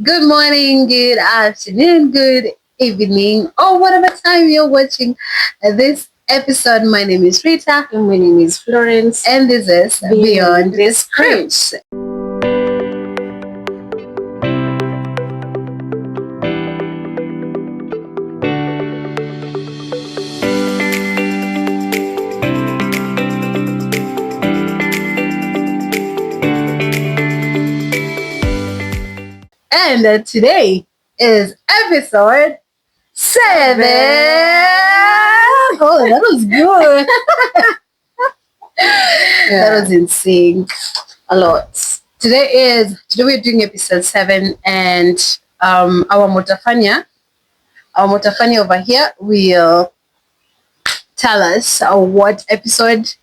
Good morning, good afternoon, good evening, or whatever time you're watching this episode. My name is Rita, And my name is Florence. and this is Beyond the Scripts. And today is episode 7. Oh, that was good. That was insane. A lot. Today we're doing episode 7, and our Motafania over here will tell us what episode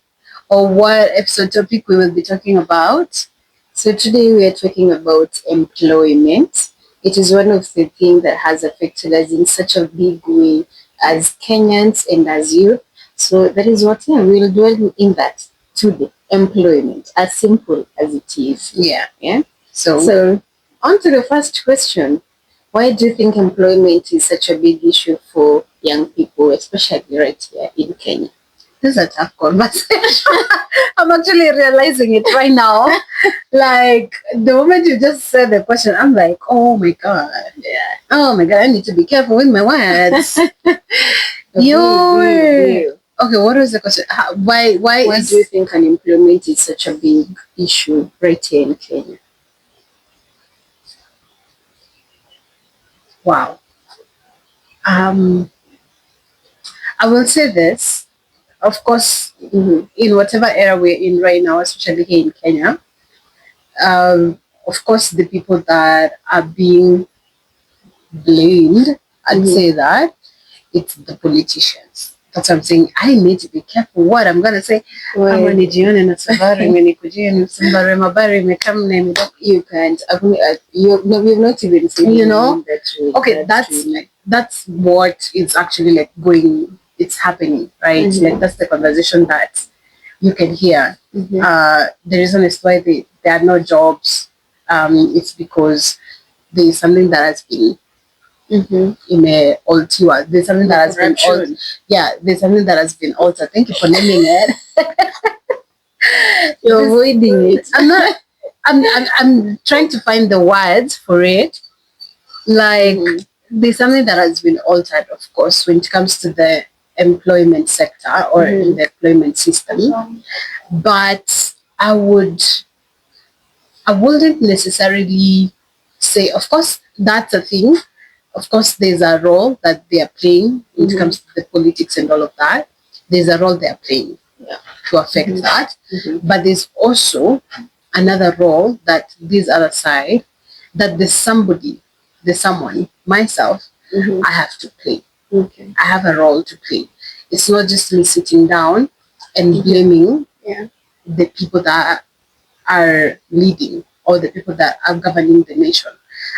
topic we will be talking about. So today we are talking about employment. It is one of the things that has affected us in such a big way as Kenyans and as youth. So that is what we'll dwell in that today. Employment, as simple as it is. Yeah. So on to the first question. Why do you think employment is such a big issue for young people, especially right here in Kenya? This is a tough conversation. I'm actually realizing it right now. Like the moment you just said the question, I'm like, oh my god, oh my god, I need to be careful with my words. Okay, what was the question? Why do you think unemployment is such a big issue right here in Kenya? Wow. I will say this. Of course, in whatever era we're in right now, especially here in Kenya, of course, the people that are being blamed, I'd say that it's the politicians. That's what I'm saying. I need to be careful what I'm gonna say. You can't. You've not even seen. That. Okay, that's what is actually like going. It's happening, right? Like that's the conversation that you can hear. The reason is why there are no jobs. It's because there's something that has been in a altered. There's something that has been altered. Yeah, there's something that has been altered. Thank you for naming it. You're avoiding it. I'm not. I'm trying to find the words for it. Like there's something that has been altered, of course, when it comes to the employment sector or in the employment system. But I wouldn't necessarily say, of course, that's a thing. Of course, there's a role that they are playing when it comes to the politics and all of that. There's a role they are playing to affect that. But there's also another role that this other side, that there's someone, myself, I have to play. I have a role to play. It's not just me sitting down and blaming the people that are leading or the people that are governing the nation.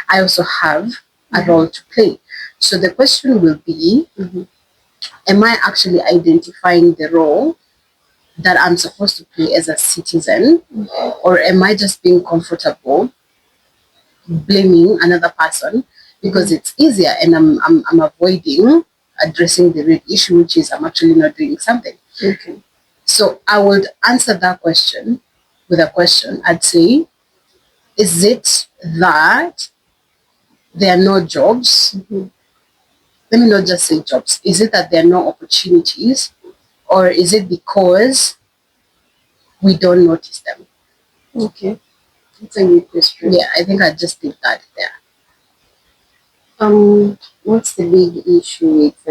I also have a role to play. So the question will be, am I actually identifying the role that I'm supposed to play as a citizen, or am I just being comfortable blaming another person because it's easier and I'm avoiding addressing the real issue, which is I'm actually not doing something. So I would answer that question with a question. I'd say, is it that there are no jobs? Let me not just say jobs. Is it that there are no opportunities, or is it because we don't notice them? Okay, that's a good question. Yeah, I think I just leave that there. What's the big issue with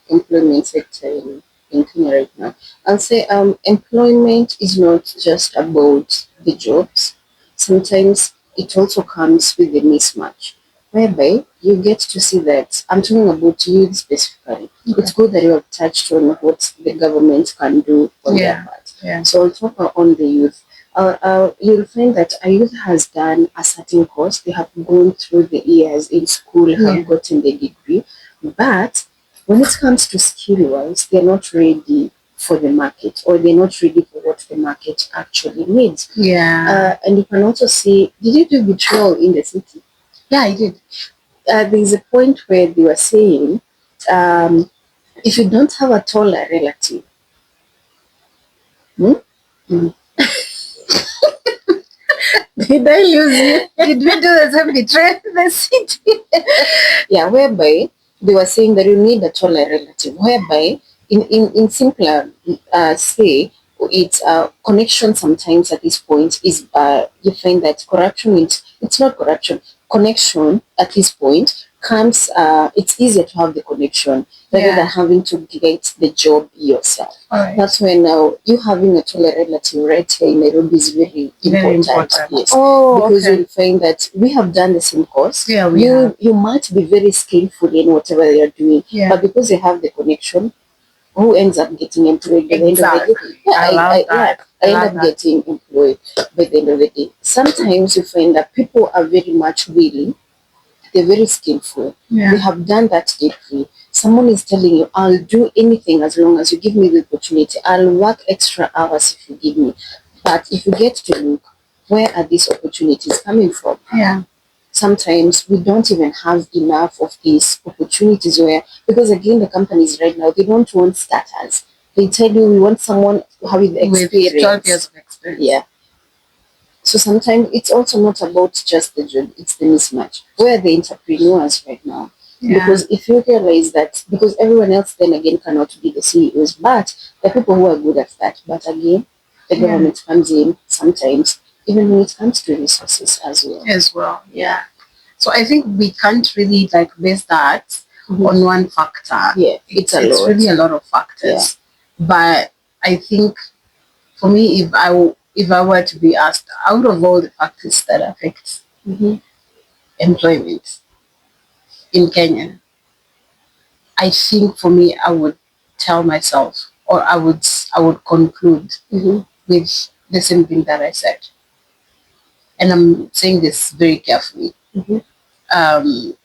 employment sector in Kenya right now? I'll say employment is not just about the jobs. Sometimes it also comes with a mismatch, whereby you get to see that, I'm talking about youth specifically. It's good that you have touched on what the government can do on their part. So I'll talk on the youth. You'll find that a youth has done a certain course. They have gone through the years in school, have gotten the degree, but when it comes to skill-wise, they're not ready for the market, or they're not ready for what the market actually needs. Yeah. And you can also see, did you do betrayal in the city? Yeah, I did. There's a point where they were saying, if you don't have a taller relative, hmm? Mm. Did I lose you? Did we do the same betray the city? Yeah, whereby they were saying that you need a taller relative, whereby in simpler say, it's connection sometimes at this point is you find that corruption, it's not corruption, connection at this point comes, it's easier to have the connection rather than having to get the job yourself. Alright. That's when now you having a taller relative right here in Nairobi is very Very important. important. Yes. Oh, Because okay. you'll find that we have done the same course. Yeah, we you have. you might be very skillful in whatever you're doing, Yeah. but because you have the connection, who ends up getting employed by the end of the day? Exactly. I love that. I end up getting employed by the end of the day. Sometimes you find that people are very much willing, they're very skillful. Yeah. They have done that degree. Someone is telling you, I'll do anything as long as you give me the opportunity. I'll work extra hours if you give me. But if you get to look, where are these opportunities coming from? Yeah. Sometimes we don't even have enough of these opportunities where, because again, the companies right now, they don't want starters. They tell you we want someone having the experience. With 12 years of experience. Yeah. So sometimes it's also not about just the job, it's the mismatch. Where are the entrepreneurs right now? Yeah. Because if you realize that, because everyone else then again cannot be the CEOs, but the people who are good at that. But again, the government comes in sometimes, even when it comes to resources as well. As well, yeah. So I think we can't really like base that on one factor. Yeah, it's really a lot of factors. But I think for me, if I were to be asked, out of all the factors that affect employment in Kenya, I think for me, I would tell myself, or I would conclude with the same thing that I said, and I'm saying this very carefully. Um,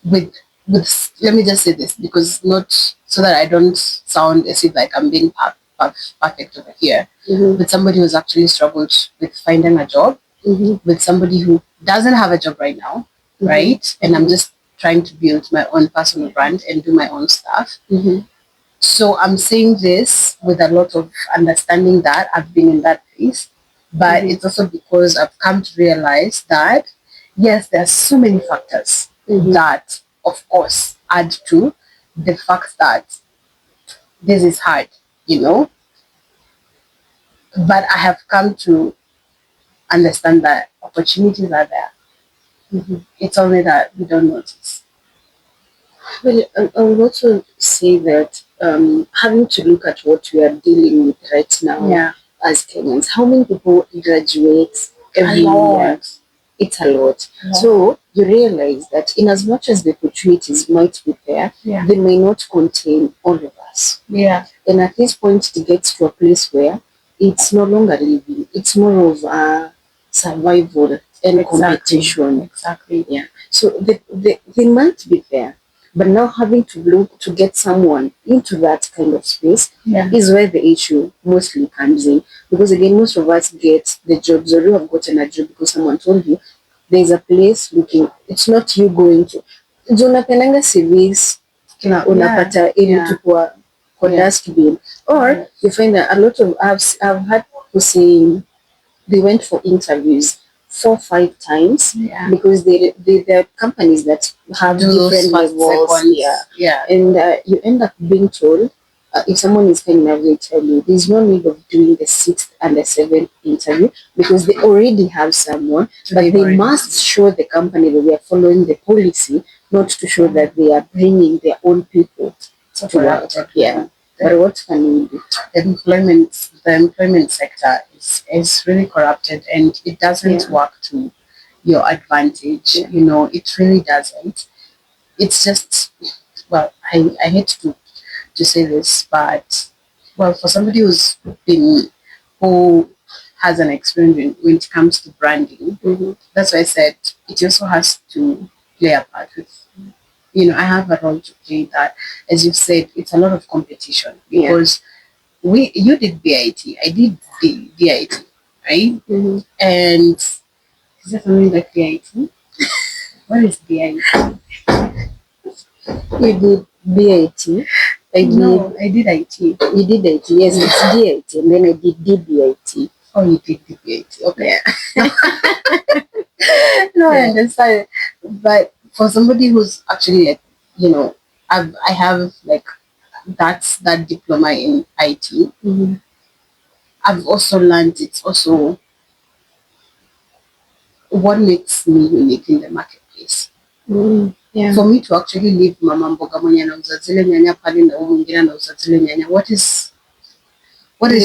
with let me just say this, because not so that I don't sound as if like I'm being perfect over here, with somebody who's actually struggled with finding a job, with somebody who doesn't have a job right now, right? And I'm just trying to build my own personal brand and do my own stuff. So I'm saying this with a lot of understanding that I've been in that phase, but it's also because I've come to realize that yes, there are so many factors that, of course, add to the fact that this is hard, you know. But I have come to understand that opportunities are there. It's only that we don't notice. Well, I would also say that having to look at what we are dealing with right now as Kenyans, how many people graduate every year? It's a lot. So you realize that in as much as the opportunities might be there, they may not contain all of us. Yeah. And at this point, it gets to a place where it's no longer living. It's more of a survival and competition. Exactly. Yeah. So they might be there, but now having to look to get someone into that kind of space is where the issue mostly comes in. Because again, most of us get the jobs, or you have gotten a job because someone told you there's a place looking. It's not you going to. Unapendanga CVs unapata ili tu kwa dustbin, or you find that a lot of I've had people saying they went for interviews 4-5 times because there are companies that have different levels. And you end up being told, if someone is kind enough, they tell you there's no need of doing the 6th and the 7th interview because they already have someone, but they must show the company that they are following the policy, not to show that they are bringing their own people to work. But what can we do? The employment sector is really corrupted, and it doesn't work to your advantage. You know, it really doesn't. It's just, well, I hate to say this, but well, for somebody who has an experience when it comes to branding, that's why I said it also has to play a part with. You know, I have a role to play that, as you've said, it's a lot of competition because you did BIT, I did BIT, right? And Is that something like BIT? What is BIT? You did BIT. No, I did IT. You did IT. Yes, it's DIT, and then I did DBIT. Oh, you did DBIT. Okay. Yeah. No, I understand. But for somebody who's actually like, I have like that diploma in IT. Mm-hmm. I've also learned it's also what makes me unique in the marketplace. Yeah. For me to actually leave mama mboga mwenye anauza zile nyanya pale na huyu mwingine anauza zile nyanya, what is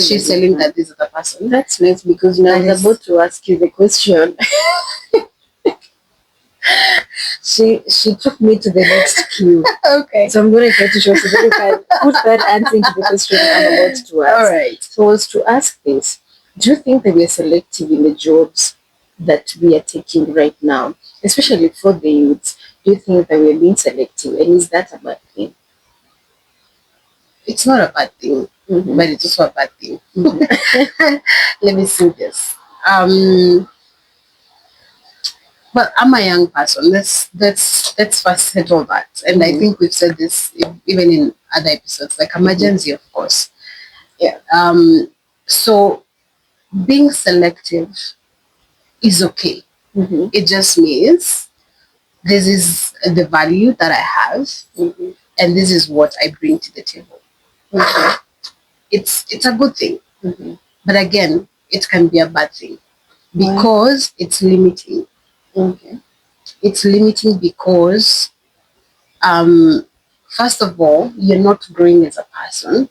she selling that this other person? That's nice, because now I was about to ask you the question. She took me to the next cue. Okay. So I'm going to try to show so that you can put that answer into the question I'm about to ask. All right. So I was to ask this. Do you think that we are selective in the jobs that we are taking right now, especially for the youths? Do you think that we are being selective, and is that a bad thing? It's not a bad thing, but it's also a bad thing. Let me say this. Well, I'm a young person. Let's first settle that. And I think we've said this even in other episodes. Like, I'm a Gen Z, of course. Yeah. So being selective is okay. It just means this is the value that I have, and this is what I bring to the table. It's a good thing, but again, it can be a bad thing because it's limiting. It's limiting because, first of all, you're not growing as a person.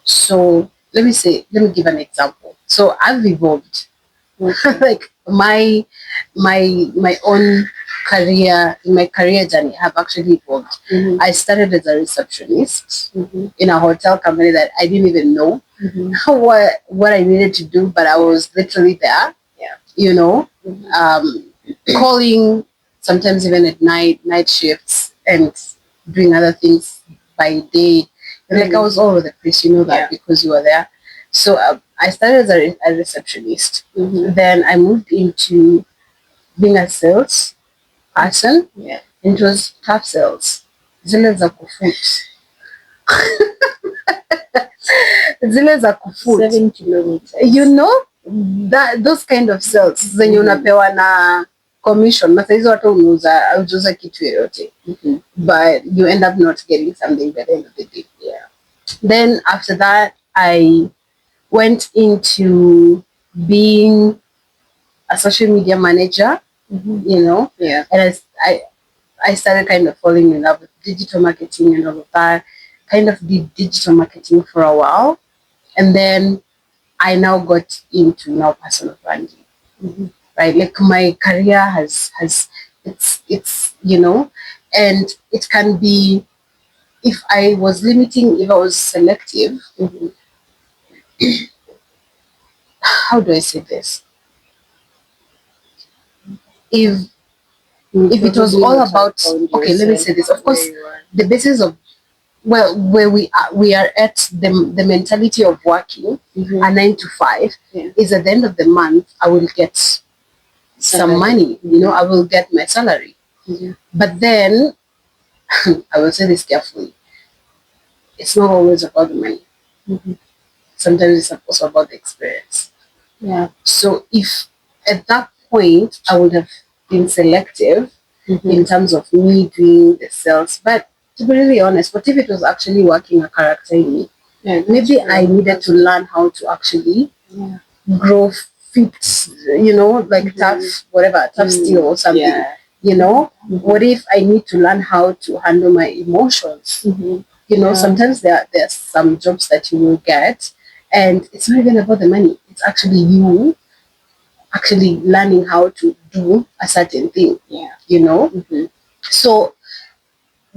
So let me give an example. So I've evolved. Like my own career, in my career journey, have actually evolved. I started as a receptionist in a hotel company that I didn't even know what I needed to do, but I was literally there. Calling, sometimes even at night shifts, and doing other things by day. And like I was all over the place, that because you were there. So I started as a receptionist. Then I moved into being a sales person. Yeah. And it was tough sales. Zile za kufut. Zile za kufut. 7 kilometers. Those kind of sales zenye unapewa na commission. Na saizi watu unauza kitu yoyote. But you end up not getting something by the end of the day. Yeah. Then after that, I went into being a social media manager, Yeah. and I started kind of falling in love with digital marketing and all of that. Kind of did digital marketing for a while, and then I now got into now personal branding. Right, like my career has it's and it can be, if I was selective. How do I say this? If it was all about, okay, let me say this. Of course, the basis of, well, where we are at the mentality of working a 9 to 5 is at the end of the month I will get some money. I will get my salary. But then I will say this carefully. It's not always about the money. Sometimes it's also about the experience. Yeah. So if at that point I would have been selective in terms of me doing the sales, but to be really honest, what if it was actually working a character in me? Yeah, maybe I needed to learn how to actually grow fit, tough steel or something. What if I need to learn how to handle my emotions? Sometimes there's some jobs that you will get, and it's not even about the money. It's actually you actually learning how to do a certain thing. So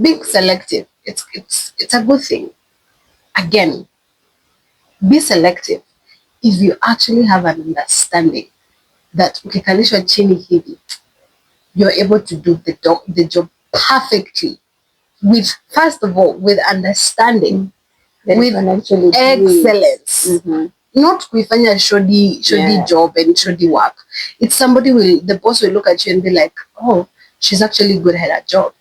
being selective, it's a good thing. Again, be selective if you actually have an understanding that ukikalishwa chini hivi, you're able to do the job perfectly, with, first of all, with understanding, with excellence. not kuifanya shoddy job and shoddy work. It's somebody the boss will look at you and be like, oh, she's actually good at her job.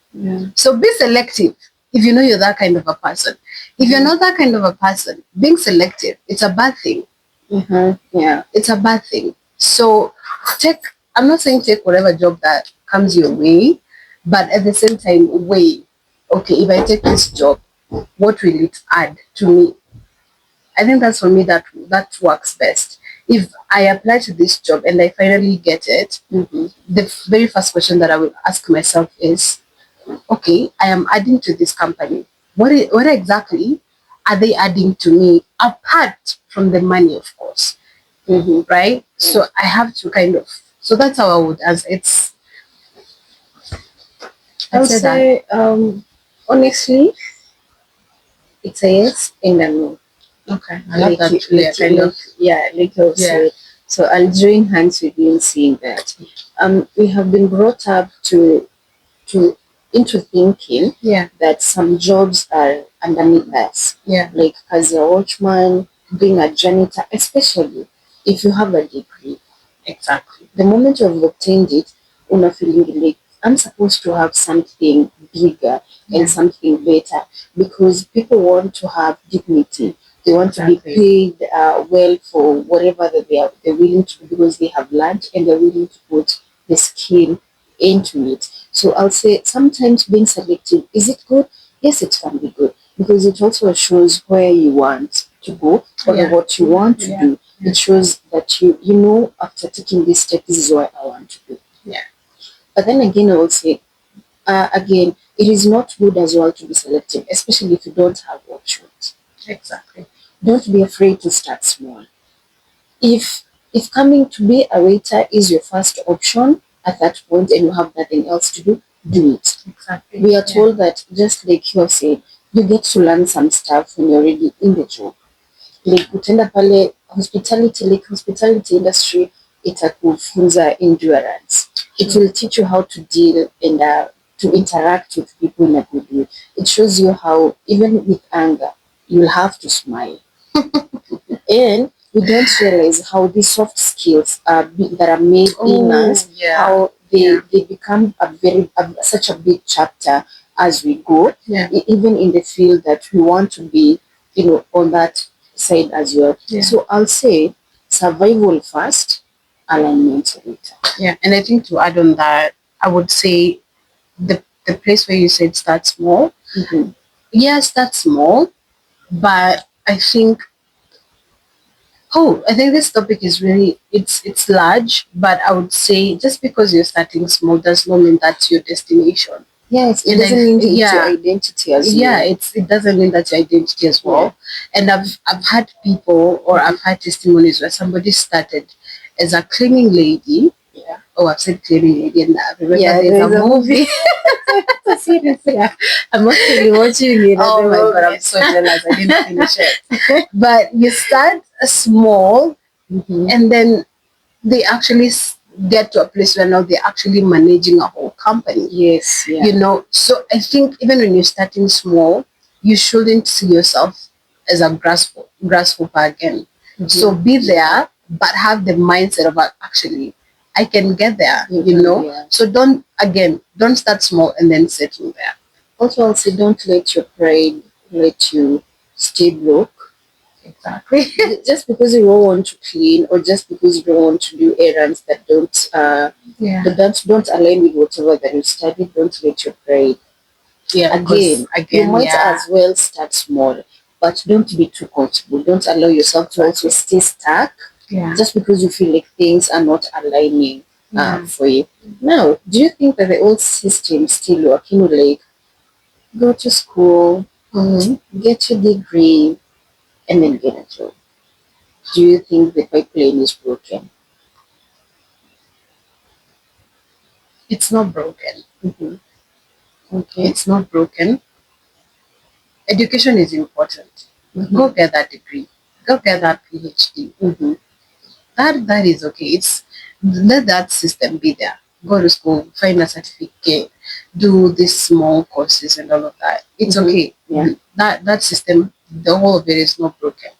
So be selective if you know you're that kind of a person. If you're not that kind of a person, being selective, it's a bad thing. Yeah, it's a bad thing. So I'm not saying take whatever job that comes your way, but at the same time, weigh, okay, if I take this job, what will it add to me? I think that's for me that works best. If I apply to this job and I finally get it, the very first question that I will ask myself is, okay, I am adding to this company. What exactly are they adding to me apart from the money, of course, right? So I have to so that's how I would answer. I would say, honestly, it's a yes and a no. Okay, I love that. So I'll join hands with you in saying that we have been brought up into thinking that some jobs are underneath us. Like as a watchman, being a janitor, especially if you have a degree. Exactly. The moment you've obtained it, una feeling like I'm supposed to have something bigger and something better, because people want to have dignity. They want to be paid well for whatever that they're willing to, because they have learned and they're willing to put the skill into it. So I'll say sometimes being selective, is it good? Yes, it can be good, because it also shows where you want to go or what you want to do. It shows that you know, after taking this step, this is what I want to do. But then again, I would say, again, it is not good as well to be selective, especially if you don't have options. Exactly. Don't be afraid to start small. If coming to be a waiter is your first option at that point and you have nothing else to do it. Exactly. We are told that, just like you said, you get to learn some stuff when you're already in the job. Like utenda pale hospitality industry, itakufunza endurance. It will teach you how to deal and to interact with people in a good way. It shows you how, even with anger, you'll have to smile. And we don't realize how these soft skills that are made in us, how they become such a big chapter as we go, even in the field that we want to be, on that side as well. So I'll say survival first, alignment later. Yeah, and I think to add on that, I would say the place where you said start small. Yeah, start small, but I think this topic is really it's large, but I would say just because you're starting small does not mean that's your destination. Yes, it doesn't mean it's your identity as well. Yeah, it doesn't mean that's your identity as well. And I've had people, or I've had testimonies where somebody started as a cleaning lady. Oh, I've said cleaning lady, and I remember there's a movie. I'm actually watching it. Oh my god, I'm so jealous. I didn't finish it. But you start small, and then they actually get to a place where now they're actually managing a whole company. Yes, So I think even when you're starting small, you shouldn't see yourself as a grasshopper again. So be there, but have the mindset of actually, I can get there, So don't start small and then settle there. Also, I'll say don't let your pride let you stay broke. Exactly. Just because you don't want to clean, or just because you don't want to do errands that don't align with whatever that you studied, don't let your pride. Again, you might as well start small, but don't be too comfortable. Don't allow yourself to also stay stuck. Just because you feel like things are not aligning for you. Now, do you think that the old system still working? Like, go to school, get your degree, and then get a job? Do you think the pipeline is broken? It's not broken. Okay. It's not broken. Education is important. Go get that degree. Go get that PhD. That is okay. Let that system be there. Go to school, find a certificate, do these small courses and all of that. It's okay. That system, the whole of it is not broken.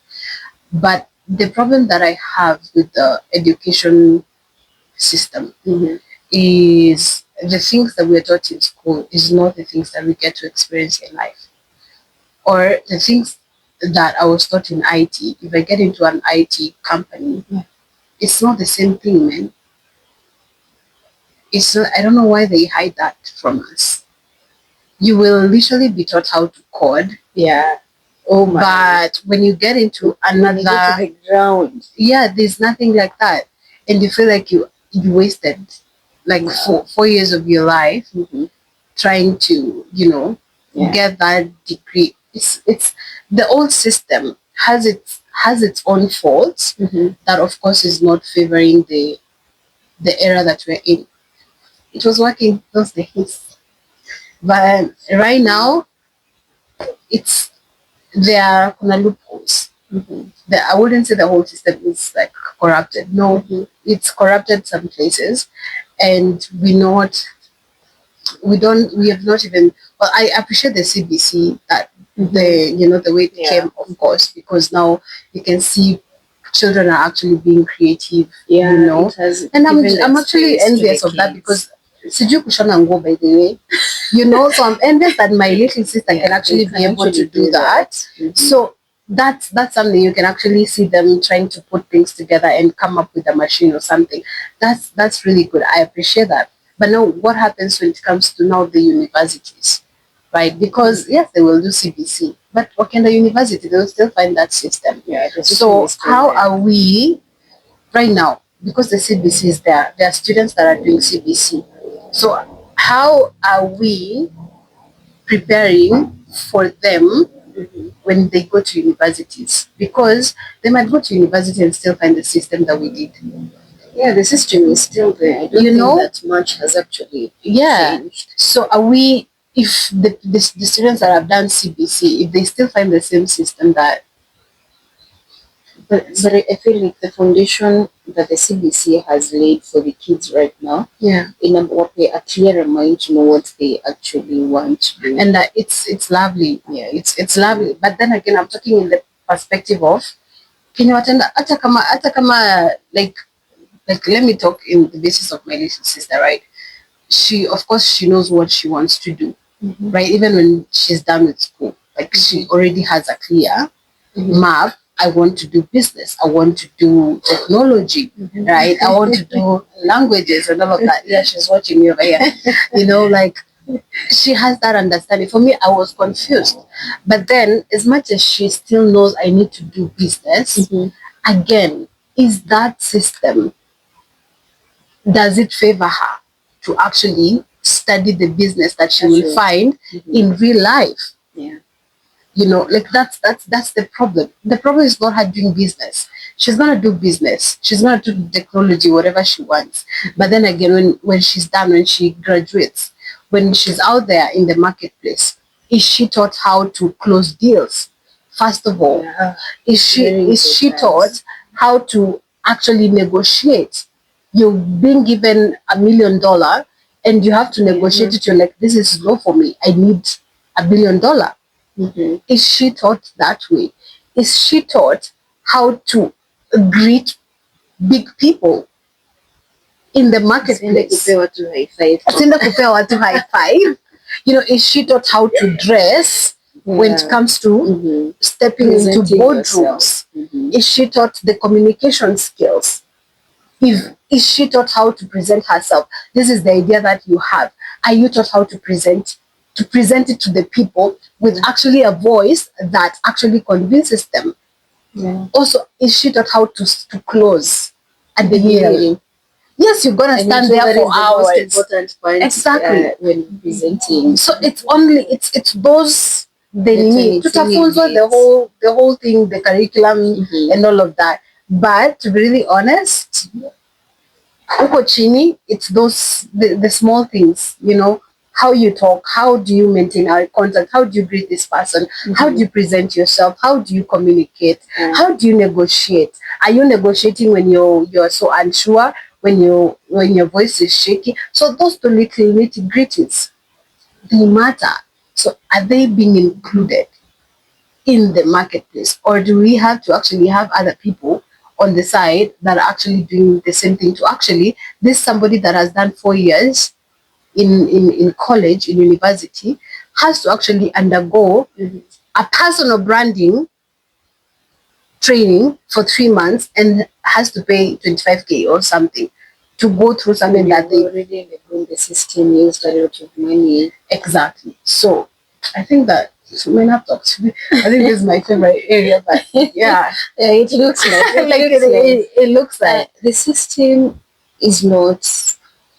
But the problem that I have with the education system is the things that we're taught in school is not the things that we get to experience in life. Or the things that I was taught in IT, if I get into an IT company, it's not the same thing, man. It's not, I don't know why they hide that from us. You will literally be taught how to code. Yeah. Oh my. But when you get into When you get another to the ground, yeah, there's nothing like that. And you feel like you wasted like 4 years of your life trying to, get that degree. It's the old system has its own faults that of course is not favoring the era that we're in. It was working those days. But right now it's there are kuna loopholes. I wouldn't say the whole system is like corrupted. No, it's corrupted some places, and we have not even. Well, I appreciate the CBC that the way it came, of course, because now you can see children are actually being creative. And I'm actually envious of that because sijui kushona nguo, by the way. So I'm envious that my little sister can actually be able to do that. So that's something you can actually see them trying to put things together and come up with a machine or something. That's really good. I appreciate that. But now what happens when it comes to now the universities? Right? Because yes, they will do CBC, but what can the university? They will still find that system. So how are we right now? Because the CBC is there are students that are doing CBC. So how are we preparing for them when they go to universities? Because they might go to university and still find the system that we did. Yeah, the system is still there. I don't think that much has actually changed. So are we, if the students that have done CBC, if they still find the same system that But I feel like the foundation that the CBC has laid for the kids right now, in a clearer mind to know what they actually want to do. And it's lovely. Yeah, it's lovely. But then again, I'm talking in the perspective of hata kama like let me talk in the basis of my little sister, right? She, of course, she knows what she wants to do, right? Even when she's done with school, like she already has a clear map. I want to do business. I want to do technology, right? I want to do languages and all of that. Yeah, she's watching me over here. Like she has that understanding. For me, I was confused. But then, as much as she still knows I need to do business, again, is that system, does it favor her to actually study the business that she will find in real life? Like that's the problem. The problem is not her doing business. She's gonna do business. She's gonna do technology, whatever she wants. But then again, when she's done, when she graduates, when she's out there in the marketplace, is she taught how to close deals? First of all, is she taught how to actually negotiate? You're being given $1 million and you have to negotiate it. You're like, this is low for me. I need $1 billion. Is she taught that way? Is she taught how to greet big people in the marketplace? Asiende kupea watu high five. Is she taught how to dress when it comes to stepping into boardrooms? Is she taught the communication skills? Is she taught how to present herself? This is the idea that you have. Are you taught how to present it to the people with actually a voice that actually convinces them? Also, is she taught how to close at the hearing? Yes, you're gonna stand there for hours. The most important point, exactly, when presenting. So it's those they need tutafunzwa the whole thing, the curriculum and all of that. But to be really honest, uko chini, it's the small things, how you talk, how do you maintain eye contact, how do you greet this person, how do you present yourself, how do you communicate, how do you negotiate? Are you negotiating when you're so unsure, when your voice is shaky? So those two little nitty-gritties, they matter. So are they being included? in the marketplace, or do we have to actually have other people on the side that are actually doing the same thing? To actually, this somebody that has done 4 years in college, in university, has to actually undergo a personal branding training for 3 months and has to pay 25K or something to go through something that they already in the system used a lot of money. exactly. So I think that women have talked to me. I think this is my favorite area, but yeah, it looks like it looks like the system is not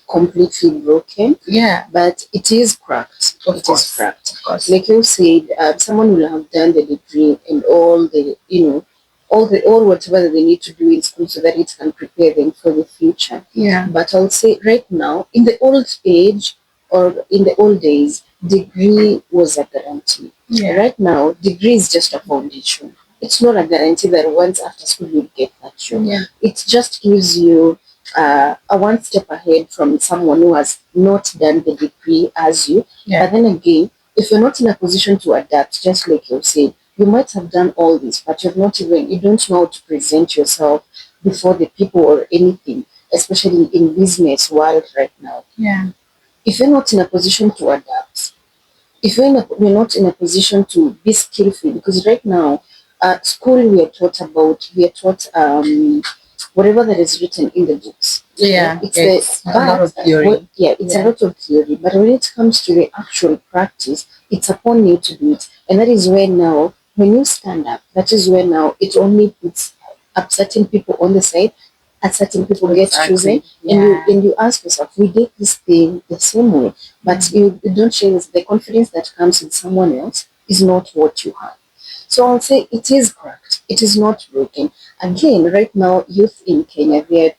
completely broken. Yeah, but it is cracked. Of course. Cracked. Of course. Like you said, someone will have done the degree and all the all whatever that they need to do in school so that it can prepare them for the future. Yeah. But I would say right now, in the old age or in the old days, degree was a guarantee. Yeah. Right now, degree is just a foundation. It's not a guarantee that once after school you'll get that job. Yeah. It just gives you a one step ahead from someone who has not done the degree as you. Yeah. But then again, if you're not in a position to adapt, just like you said, you might have done all this, but you don't know how to present yourself before the people or anything, especially in business world right now. Yeah. If you're not in a position to adapt, if you're not in a position to be skillful, because right now, at school we are taught whatever that is written in the books. Yeah, it's a lot of theory. It's a lot of theory. But when it comes to the actual practice, it's upon you to do it. And that is where now, when you stand up, that is where now it only puts up certain people on the side, and certain people get chosen. And you ask yourself, we did this thing the same way, but you don't share this. The confidence that comes with someone else is not what you have. So I'll say it is cracked. It is not broken. Again, right now, youth in Kenya, we're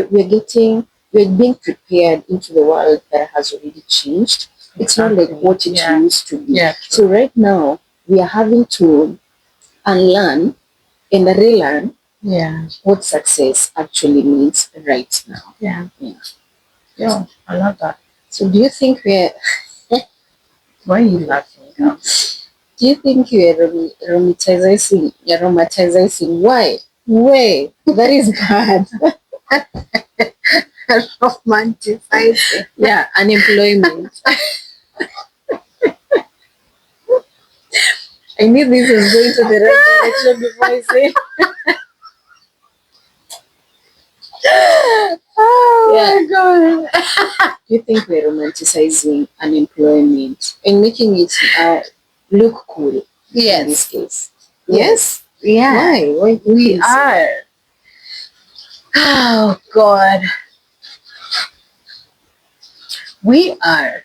being prepared into the world that has already changed. It's not like what it used to be. Yeah. So right now, we are having to unlearn and relearn what success actually means right now. Yeah. I love that. So do you think we're Why are you laughing? do you think you are romanticizing? You're romanticizing? Why? Why? That is bad. Romanticizing. Yeah, unemployment. I knew this was going to the right direction before I say. Oh my god. Do you think we're romanticizing unemployment and making it look cool? Yes. In this case. Yes. Yeah. Why? Why We are. Oh God. We are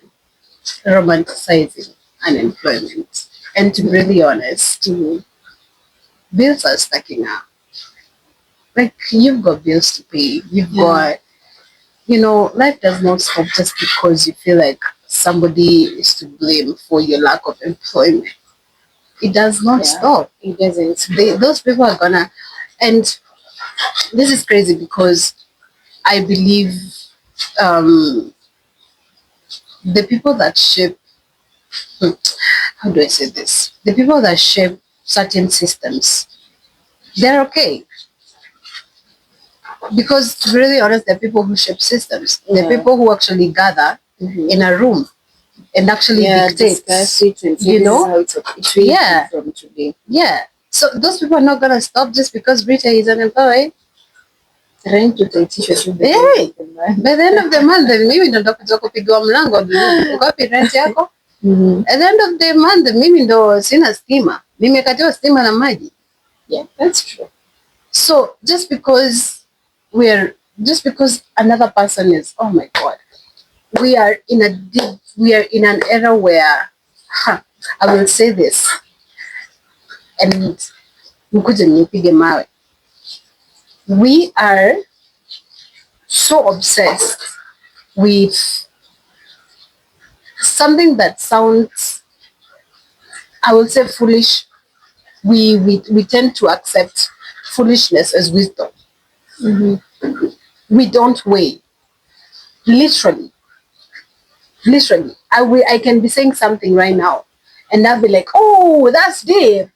romanticizing unemployment. And to be really honest, bills are stacking up. Like, you've got bills to pay. You've got, life does not stop just because you feel like somebody is to blame for your lack of employment. It does not stop. It doesn't. Those people are gonna, and this is crazy because I believe the people that shape, how do I say this? The people that shape certain systems, they're okay. Because to be really honest, the people who shape systems, the people who actually gather in a room and actually dictate, discuss it and you know, how it's from today. Yeah. So those people are not gonna stop just because Rita is unemployed. Trying to teach you Hey, by the end of the month, mimi ndo ndakuja kupigiwa mlango, ngapi rent yako? At the end of the month, mimi ndo sina stima, nimekatiwa stima na maji. Yeah, that's true. So just because another person is, oh my God, we are in an era where, I will say this, and mkuje mnipige mawe. We are so obsessed with something that sounds, I will say, foolish. We tend to accept foolishness as wisdom. We don't weigh. Literally. I can be saying something right now, And I'll be like, oh, that's deep.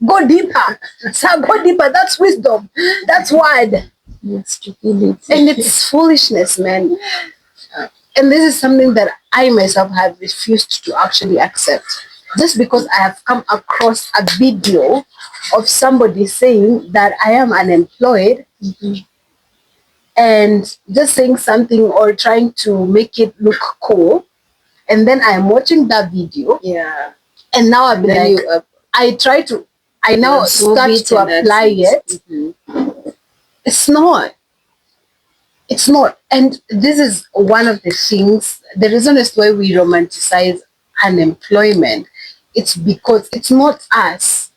Go deeper. Sir, go deeper. That's wisdom. That's word. It's stupidity. And it's foolishness, man. And this is something that I myself have refused to actually accept. Just because I have come across a video of somebody saying that I am unemployed and just saying something or trying to make it look cool. And then I'm watching that video. Yeah. And now I'll be like, I now start to apply it. It's not. It's not. And this is one of the things, the reason is why we romanticize unemployment. It's because it's not us.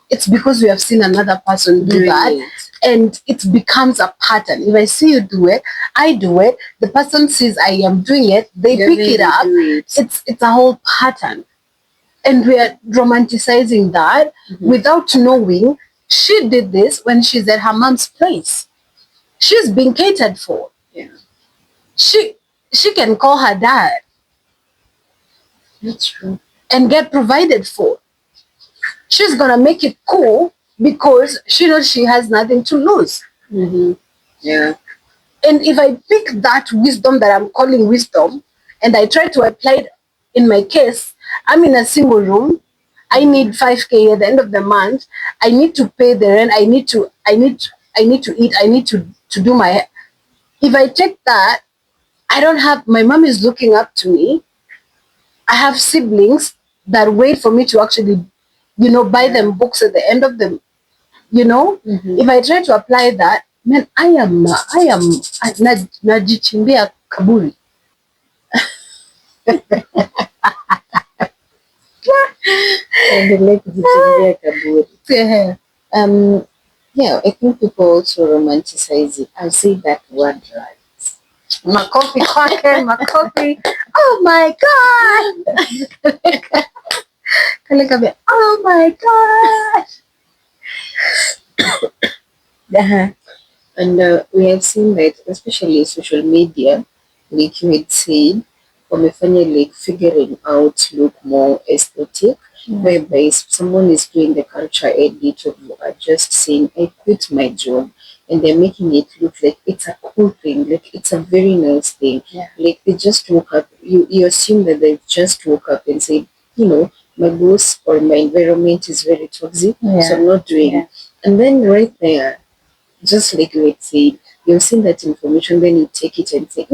It's because we have seen another person do that. And it becomes a pattern. If I see you do it, I do it. The person sees I am doing it, they pick it up. It's a whole pattern. And we are romanticizing that without knowing she did this when she's at her mom's place. She's being catered for. Yeah. She can call her dad. That's true. And get provided for. She's gonna make it cool because she knows she has nothing to lose. Yeah. And if I pick that wisdom that I'm calling wisdom and I try to apply it in my case, I'm in a single room. I need 5K at the end of the month. I need to pay the rent. I need to eat. I need to do my. If I take that, I don't have. My mom is looking up to me. I have siblings that wait for me to actually, buy them books at the end of the. If I try to apply that, man, I am najichimbia kaburi. Yeah, I think people also romanticize it. I'll say that word right. Makofi kwake, makofi. Oh my God. Oh my God. And we have seen that, especially social media, like you had said, wamefanya like figuring out look more aesthetic, whereby if someone is doing the culture edit of just saying, I quit my job, and they're making it look like it's a cool thing, like it's a very nice thing. Like they just woke up, you assume that they've just woke up and said, my boss or my environment is very toxic, so I'm not doing it. And then right there, just like you had said, you've seen that information, then you take it and say,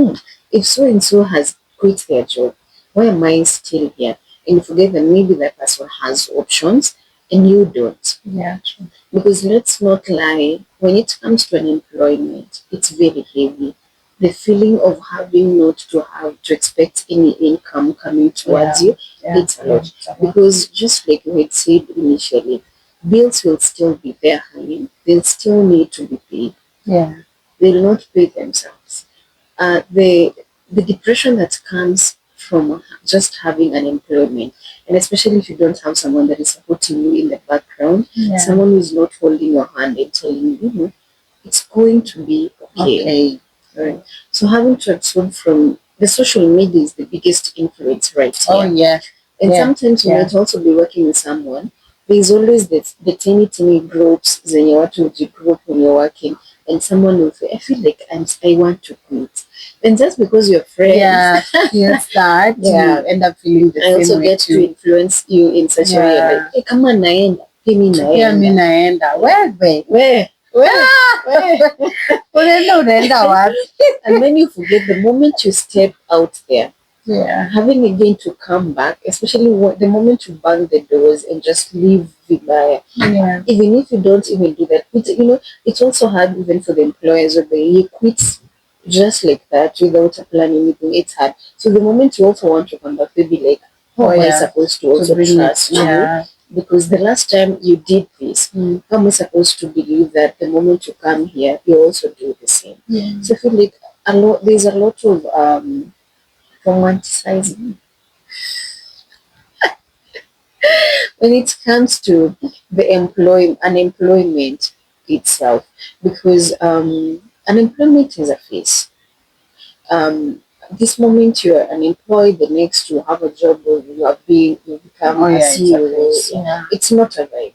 if so and so has quit their job, why am I still here? And you forget that maybe that person has options and you don't. Yeah, true. Because let's not lie, when it comes to an employment, it's very heavy. The feeling of having not to have to expect any income coming towards you, it's a lot. Because just like we had said initially, bills will still be there hanging. They'll still need to be paid. Yeah. They'll not pay themselves. The depression that comes from just having an employment, and especially if you don't have someone that is supporting you in the background, someone who is not holding your hand and telling you, it's going to be okay. Right. So having to absorb from the social media is the biggest influence right here. Oh yeah. And sometimes you might also be working with someone. There's always the teeny groups zenye watu group when you're working, and someone will say, I feel like I want to quit. And just because you're friends, yes, that you end up feeling the same I also way get too. to influence you in such a way like, hey, come on, naenda, pay me naenda. Where? Unaenda wapi? And then you forget the moment you step out there. Having again to come back, especially the moment you bang the doors and just leave vibaya. Even if you don't even do that, it's also hard even for the employers where they quit just like that without a plan, anything. It's hard. So the moment you also want to come back, they'll be like, how am I supposed to also trust you? Because the last time you did this, how am I supposed to believe that the moment you come here, you also do the same? So I feel like there's a lot of romanticizing when it comes to the unemployment itself, because unemployment is a phase. this moment you're unemployed, the next you have a job or you become a CEO. Yeah. It's not a vibe.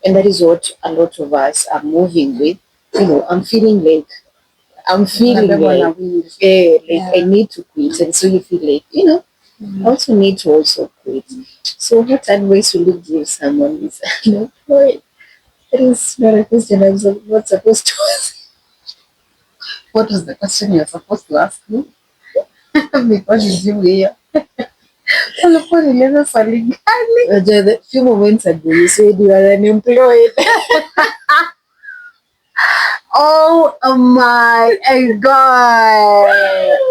And that is what a lot of us are moving with. I'm feeling like, I need to quit. And so you feel like, I also need to also quit. So what advice will you give someone who's unemployed? That is not a question I'm not supposed to ask. What was the question you're supposed to ask me? Because it's you here. Ulikuwa nieleza swali gani? The few moments ago you said you are unemployed. Oh my God.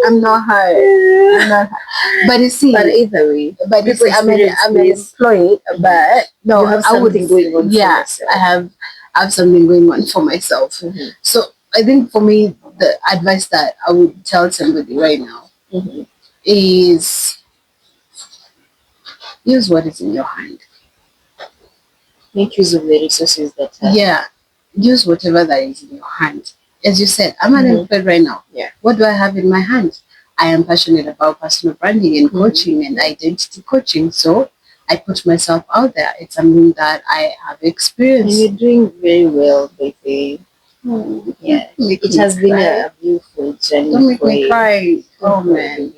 I'm not hurt. I'm not hurt. But you see, But either way, but you see, I'm employed, but no, you have something going on for yourself. I have something going on for myself. Mm-hmm. So I think for me, the advice that I would tell somebody right now is use what is in your hand. Make use of the resources that are. Yeah, use whatever that is in your hand. As you said, I'm unemployed right now. Yeah. What do I have in my hand? I am passionate about personal branding and coaching and identity coaching. So I put myself out there. It's something that I have experienced. And you're doing very well, baby. Yeah. It has been a beautiful journey. Don't make me cry. Oh man.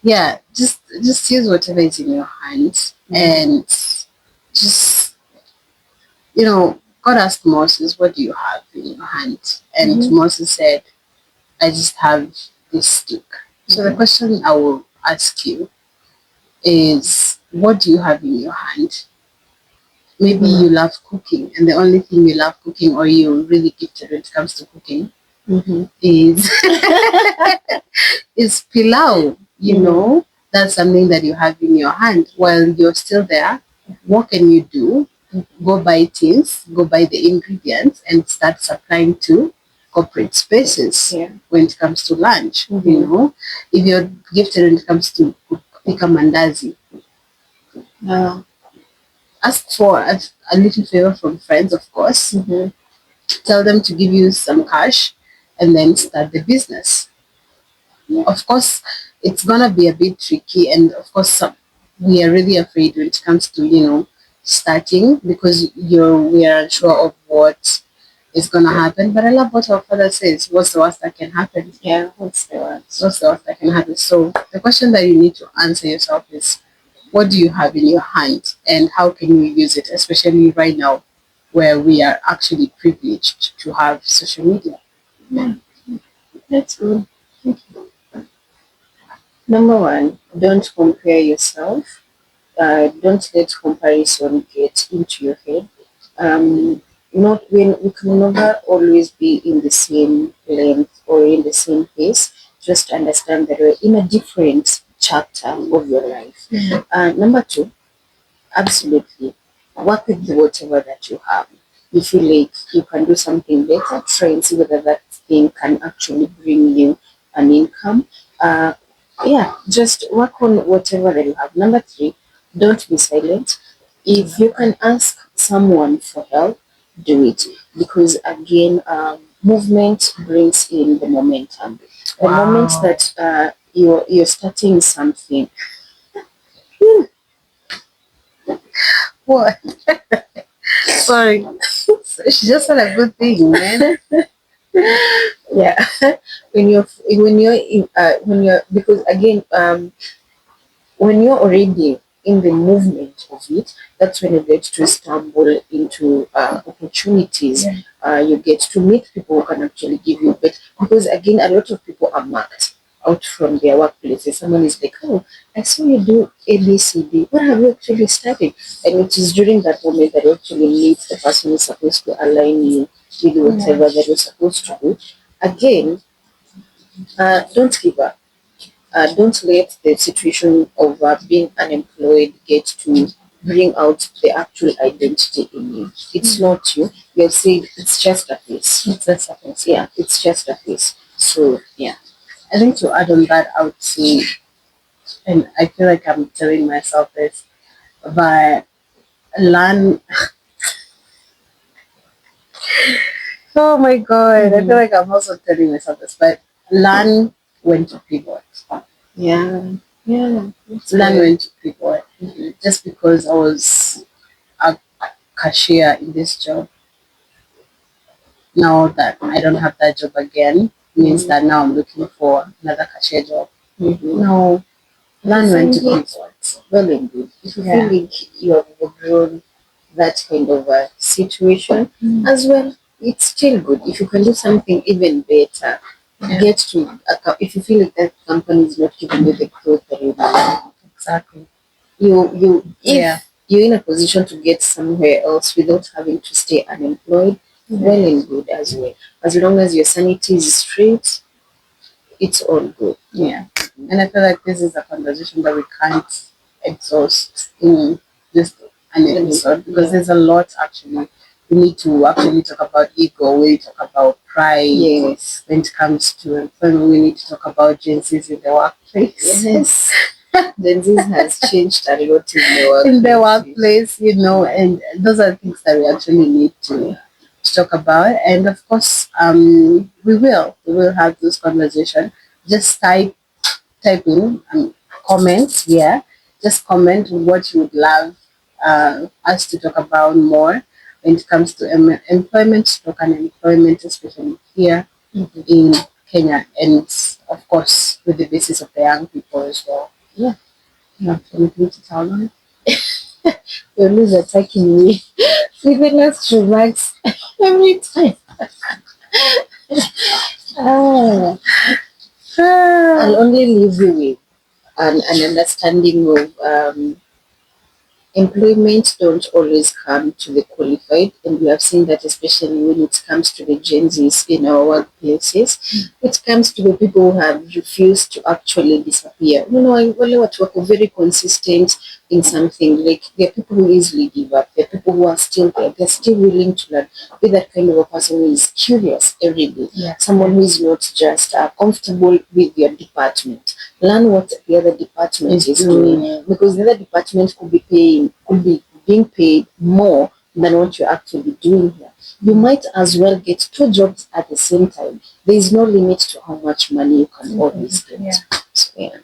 Yeah, just use whatever is in your hands and just God asked Moses, what do you have in your hand? And Moses said, I just have this stick. So the question I will ask you is, what do you have in your hand? Maybe you love cooking, and the only thing you love cooking, or you're really gifted when it comes to cooking, is is pilau. That's something that you have in your hand. While you're still there, what can you do? Go buy things, go buy the ingredients, and start supplying to corporate spaces when it comes to lunch. If you're gifted when it comes to pika mandazi, ask for a little favor from friends, of course. Tell them to give you some cash and then start the business. Of course, it's gonna be a bit tricky, and of course, we are really afraid when it comes to starting, because we are unsure of what is gonna happen. But I love what our father says: "What's the worst that can happen?" Yeah, what's the worst? What's the worst that can happen? So the question that you need to answer yourself is, what do you have in your hand, and how can you use it, especially right now, where we are actually privileged to have social media. Yeah, that's good. Number one, don't compare yourself. Don't let comparison get into your head. Not when we can never always be in the same length or in the same pace. Just understand that we're in a different chapter of your life. Number two, absolutely work with whatever that you have. You feel like you can do something better, try and see whether that thing can actually bring you an income. Just work on whatever that you have. Number three, don't be silent. If you can ask someone for help, do it, because again, movement brings in the momentum. The moment that you're starting something. What? Sorry. She just said a good thing, man. Yeah. When you're because again, when you're already in the movement of it, that's when you get to stumble into opportunities. You get to meet people who can actually give you better, because again, a lot of people are marked out from their workplaces. Someone is like, oh, I saw you do ABCD. What have you actually studied? And it is during that moment that you actually meet the person who's supposed to align you with whatever that you're supposed to do. Again, don't give up. Don't let the situation of being unemployed get to bring out the actual identity in you. It's not you. You're saying it's just a face. It's just a face. Yeah, it's just a face. So, yeah. I think to add on that, I would say, and I feel like I'm telling myself this, but learn. Oh my God, I feel like I'm also telling myself this, but learn when to pivot. Yeah. Yeah. Learn when to pivot. Just because I was a cashier in this job, now that I don't have that job again, means that now I'm looking for another cashier job. No, learn when to pivot. Well and good. If you feel like you have outgrown that kind of a situation as well, it's still good. If you can do something even better, get to if you feel like that company is not giving you the growth that you want. Exactly. If you're in a position to get somewhere else without having to stay unemployed, well and good as well. As long as your sanity is straight, it's all good. Yeah. And I feel like this is a conversation that we can't exhaust in just an episode because there's a lot actually. We need to actually talk about ego, we need to talk about pride. Yes. When it comes to employment, we need to talk about Gen Zs in the workplace. Yes. Gen Z has changed a lot in the workplace, you know, and those are things that we actually need to talk about. And of course, we will have those conversations. Just type in comments here. Just comment what you would love us to talk about more when it comes to employment, stock and employment, especially here in Kenya, and of course with the basis of the young people as well. Yeah. Anything to tell them? You're always attacking me with the last remarks every time. I'll only leave you with an understanding of employment don't always come to the qualified, and we have seen that especially when it comes to the Gen Zs in our workplaces. It comes to the people who have refused to actually disappear. Wale watu wako very consistent in something. Like there are people who easily give up. There are people who are still there. They're still willing to learn. Be that kind of a person who is curious every day. Yeah. Someone who is not just comfortable with their department. Learn what the other department is doing, because the other department could be being paid more than what you're actually doing here. You might as well get two jobs at the same time. There is no limit to how much money you can always get. Yeah. So, yeah.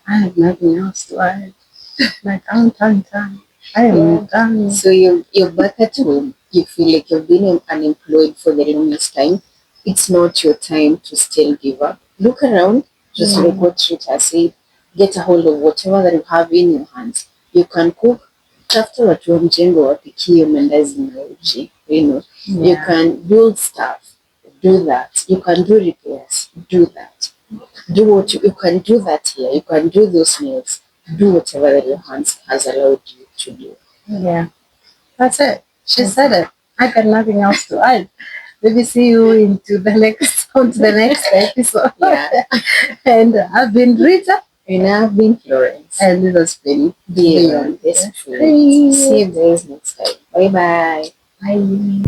I have nothing else to add. Like I'm done. I am done. So you're back at home. You feel like you've been unemployed for the longest time. It's not your time to still give up. Look around, just like what Rita said. Get a hold of whatever that you have in your hands. You can cook. Tafuta watu wa mjengo wapikie mandazi na uji. You can build stuff. Do that. You can do repairs. Do that. Do what you can do that here. You can do those meals. Do whatever that your hands has allowed you to do. Yeah. That's it. She said it. I got nothing else to add. Maybe see you on to the next episode. Yeah. And I've been Rita. And I've been Florence. And this has been Beyond this. See you guys next time. Bye bye. Bye.